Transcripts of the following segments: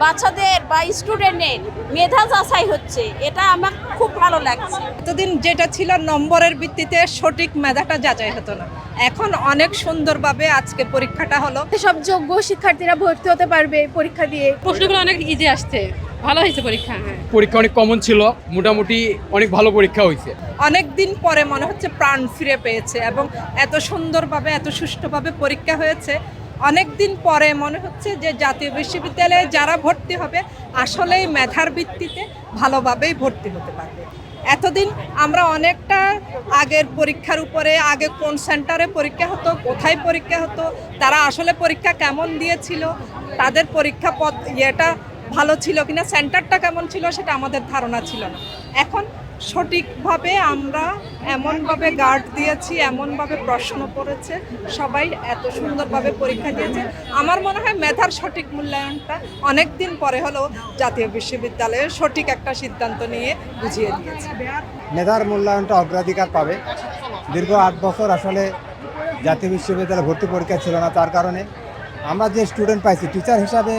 বাচ্চাদের বা স্টুডেন্টের মেধা যাচাই হচ্ছে, এটা আমার খুব ভালো লাগছে। এতদিন যেটা ছিল নম্বরের ভিত্তিতে সঠিক মেধাটা যাচাই হতো না, এখন অনেক সুন্দরভাবে আজকে পরীক্ষাটা হলো। সব যোগ্য শিক্ষার্থীরা ভর্তি হতে পারবে পরীক্ষা দিয়ে। প্রশ্নগুলো অনেক ইজি আসছে, ভালো হয়েছে পরীক্ষা। হ্যাঁ, পরীক্ষা অনেক কমন ছিল, মোটামুটি অনেক ভালো পরীক্ষা হয়েছে। অনেক দিন পরে মনে হচ্ছে প্রাণ ফিরে পেয়েছে এবং এত সুন্দরভাবে এত সুষ্ঠুভাবে পরীক্ষা হয়েছে। অনেক দিন পরে মনে হচ্ছে যে জাতীয় বিশ্ববিদ্যালয়ে যারা ভর্তি হবে আসলেই মেধার ভিত্তিতে ভালোভাবেই ভর্তি হতে পারবে। এতদিন আমরা অনেকটা আগের পরীক্ষার উপরে, আগে কোন সেন্টারে পরীক্ষা হতো, কোথায় পরীক্ষা হতো, তারা আসলে পরীক্ষা কেমন দিয়েছিল, তাদের পরীক্ষা ইয়েটা ভালো ছিল কিনা, সেন্টারটা কেমন ছিল সেটা আমাদের ধারণা ছিল না। এখন সঠিকভাবে আমরা এমনভাবে গার্ড দিয়েছি, এমনভাবে প্রশ্ন করেছে, সবাই এত সুন্দরভাবে পরীক্ষা দিয়েছে। আমার মনে হয় মেধার সঠিক মূল্যায়নটা অনেক দিন পরে হলেও জাতীয় বিশ্ববিদ্যালয়ে সঠিক একটা সিদ্ধান্ত নিয়ে বুঝিয়ে দিয়েছে। মেধার মূল্যায়নটা অগ্রাধিকার পাবে। দীর্ঘ 8 বছর আসলে জাতীয় বিশ্ববিদ্যালয়ে ভর্তি পরীক্ষা ছিল না, তার কারণে আমরা যে স্টুডেন্ট পাইছি, টিচার হিসাবে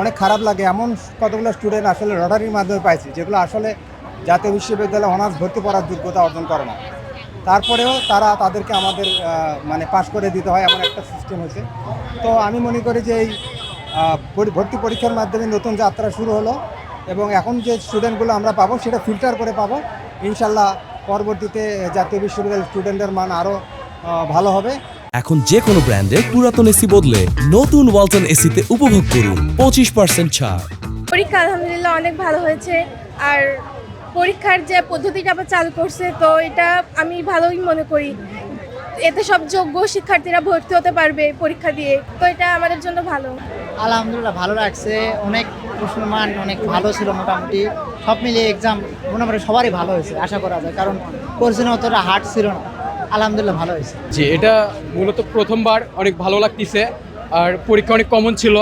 অনেক খারাপ লাগে। এমন কতগুলো স্টুডেন্ট আসলে লটারির মাধ্যমে পাইছি, যেগুলো আসলে জাতীয় বিশ্ববিদ্যালয়ে অনার্স ভর্তি করার যোগ্যতা অর্জন করে না। তারপরেও তাদেরকে আমাদের পাশ করে দিতে হয়, এমন একটা সিস্টেম হয়েছে। তো আমি মনে করি যে এই ভর্তি পরীক্ষার মাধ্যমে নতুন যাত্রা শুরু হলো এবং এখন যে স্টুডেন্টগুলো আমরা পাবো সেটা ফিল্টার করে পাবো। ইনশাল্লাহ পরবর্তীতে জাতীয় বিশ্ববিদ্যালয়ের স্টুডেন্টের মান আরও ভালো হবে। এখন যে কোনো ব্র্যান্ডের পুরাতন এসি বদলে নতুন ওয়ালটন এসিতে উপভোগ করুন 25% ছাড়। পরীক্ষা আলহামদুলিল্লাহ অনেক ভালো হয়েছে। আর পরীক্ষার যে পদ্ধতিটা আবার চালু করছে, তো এটা আমি ভালোই মনে করি। এতে সব যোগ্য শিক্ষার্থীরা ভর্তি হতে পারবে পরীক্ষা দিয়ে, তো এটা আমাদের জন্য ভালো। আলহামদুলিল্লাহ ভালো লাগছে, অনেক প্রশ্নের মান অনেক ভালো ছিল। মোটামুটি সব মিলিয়ে এক্সাম মোটামুটি সবারই ভালো হয়েছে আশা করা যায়, কারণ কোর্সে অতটা হার্ড ছিল না। আলহামদুলিল্লাহ ভালো হয়েছে। যে এটা মূলত প্রথমবার অনেক ভালো লাগতেছে, আর পরীক্ষা অনেক কমন ছিল,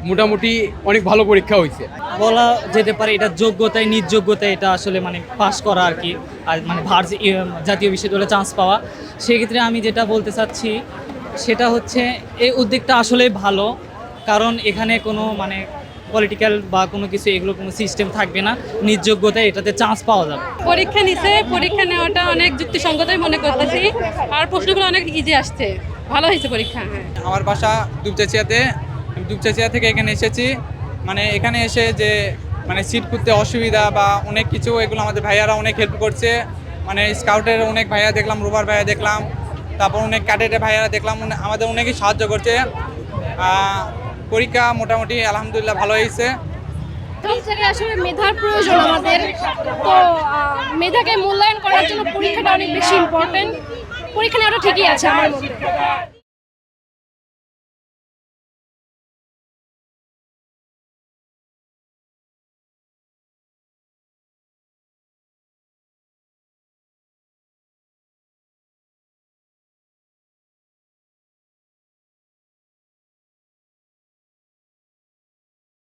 মোটামুটি অনেক ভালো পরীক্ষা হয়েছে। বলা যেতে পারে এটা যোগ্যতায় নিজ যোগ্যতায় এটা আসলে পাস করা আর কি, আর জাতীয় বিশ্ববিদ্যালয়ে চান্স পাওয়া। সেক্ষেত্রে আমি যেটা বলতে চাচ্ছি সেটা হচ্ছে এই উদ্যোগটা আসলে ভালো, কারণ এখানে কোনো পলিটিক্যাল বা কোনো কিছু এগুলো কোনো সিস্টেম থাকবে না, নিজ যোগ্যতায় এটাতে চান্স পাওয়া যাবে। পরীক্ষা নিছে, পরীক্ষা নেওয়াটা অনেক যুক্তিসঙ্গতই মনে করতেছি, আর প্রশ্নগুলো অনেক ইজি আসছে, ভালো হয়েছে পরীক্ষা। হ্যাঁ, আমার বাসা দুপচাচিয়াতে, দুপচাচিয়া থেকে এখানে এসেছি। এখানে এসে যে সিট করতে অসুবিধা বা অনেক কিছু, এগুলো আমাদের ভাইয়ারা অনেক হেল্প করছে। স্কাউটের অনেক ভাইয়া দেখলাম, রোবার ভাইয়া দেখলাম, তারপর অনেক ক্যাডেটের ভাইয়ারা দেখলাম, আমাদের অনেকেই সাহায্য করছে। পরীক্ষা মোটামুটি আলহামদুলিল্লাহ ভালো হয়েছে। আসলে মেধার প্রয়োজন আমাদের, তো মেধাকে মূল্যায়ন করার জন্য পরীক্ষাটা অনেক বেশি ইম্পর্টেন্ট। পরীক্ষা নেওয়াটা ঠিকই আছে আমার মতে।